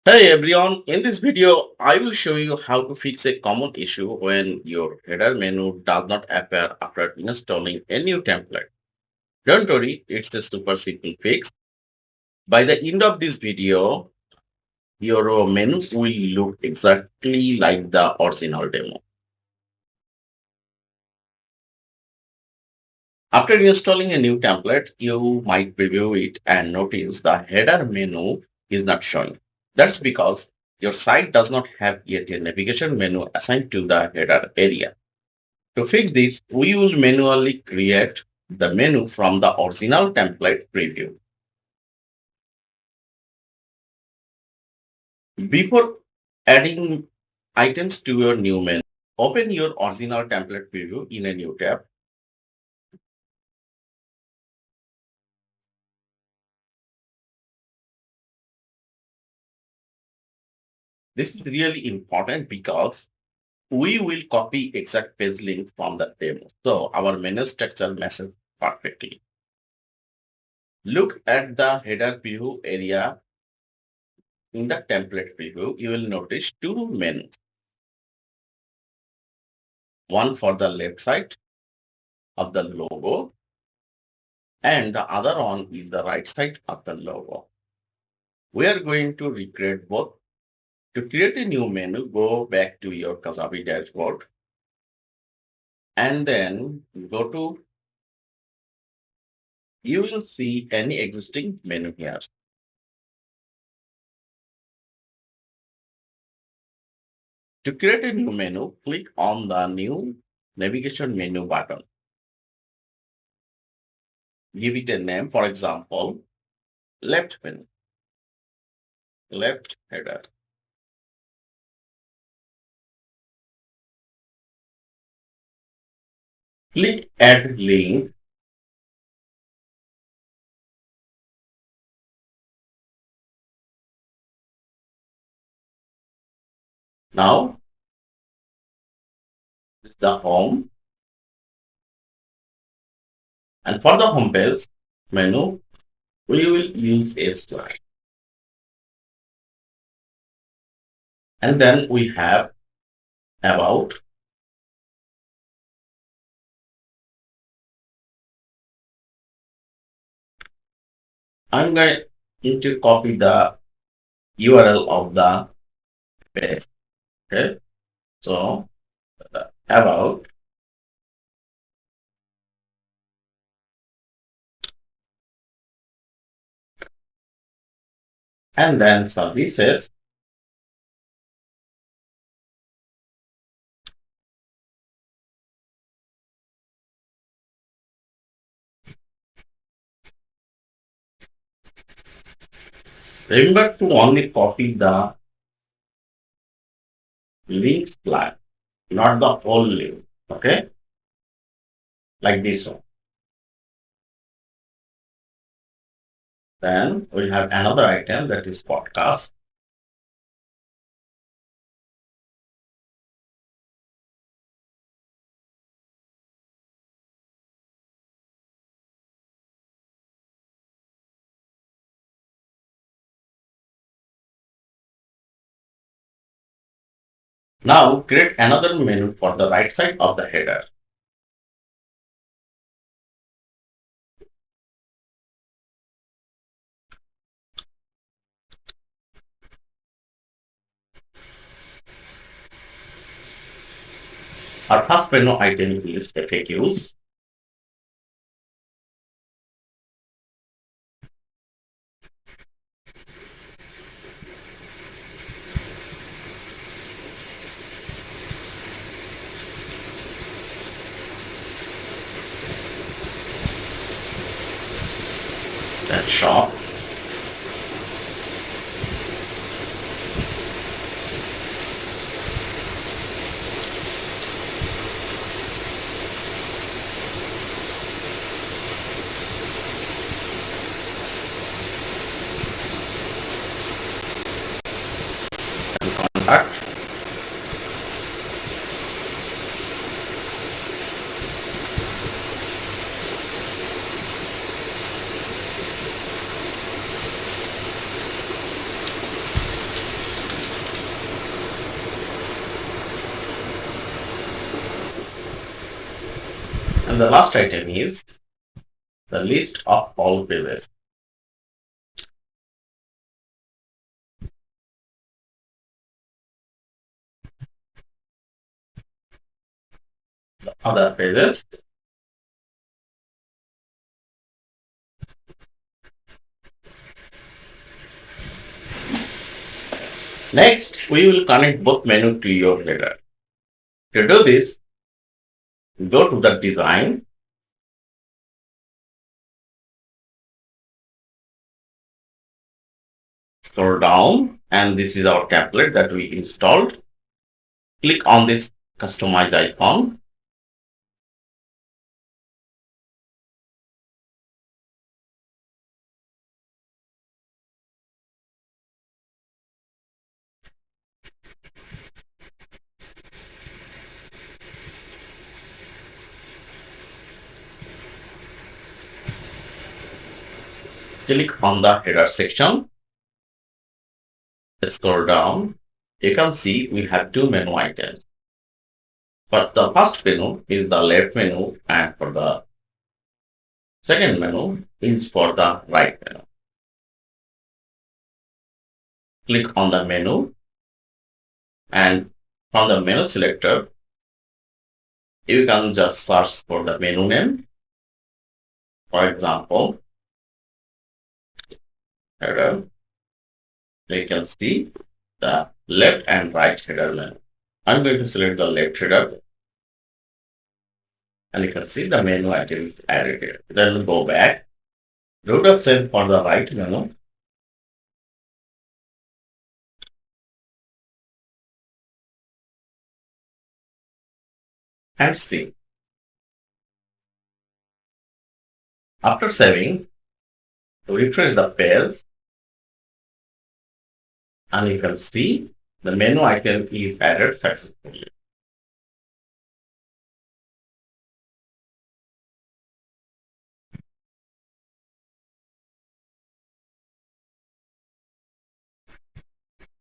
Hey everyone, in this video, I will show you how to fix a common issue when your header menu does not appear after installing a new template. Don't worry, it's a super simple fix. By the end of this video, your menu will look exactly like the original demo. After installing a new template, you might preview it and notice the header menu is not showing. That's because your site does not have yet a navigation menu assigned to the header area. To fix this, we will manually create the menu from the original template preview. Before adding items to your new menu, open your original template preview in a new tab. This is really important because we will copy exact page link from the demo. So our menu structure matches perfectly. Look at the header preview area in the template preview. You will notice two menus, one for the left side of the logo and the other one is the right side of the logo. We are going to recreate both. To create a new menu, go back to your Kajabi dashboard and then go to, you will see any existing menu here. To create a new menu, click on the new navigation menu button. Give it a name, for example, left menu, left header. Click add link. Now, this is the home. And for the home page menu, we will use a slash. And then we have about. I'm going to copy the URL of the page. Okay. So about and then services. Remember to only copy the link slide, not the whole link. Okay. Like this one. Then we have another item that is podcast. Now create another menu for the right side of the header. Our first menu item is FAQs. Then shop. Contact. And the last item is the list of all pages. Other pages. Next, we will connect both menu to your header. To do this, go to the design, scroll down, and this is our template that we installed. Click on this customize icon. Click on the header section. Scroll down. You can see we have two menu items. But the first menu is the left menu, and for the second menu is for the right menu. Click on the menu, and from the menu selector, you can just search for the menu name. For example, header. You can see the left and right header menu. I'm going to select the left header, and you can see the menu item is added here. Then we'll go back, do the same for the right menu, and see. After saving, refresh the page, and you can see the menu item is added successfully.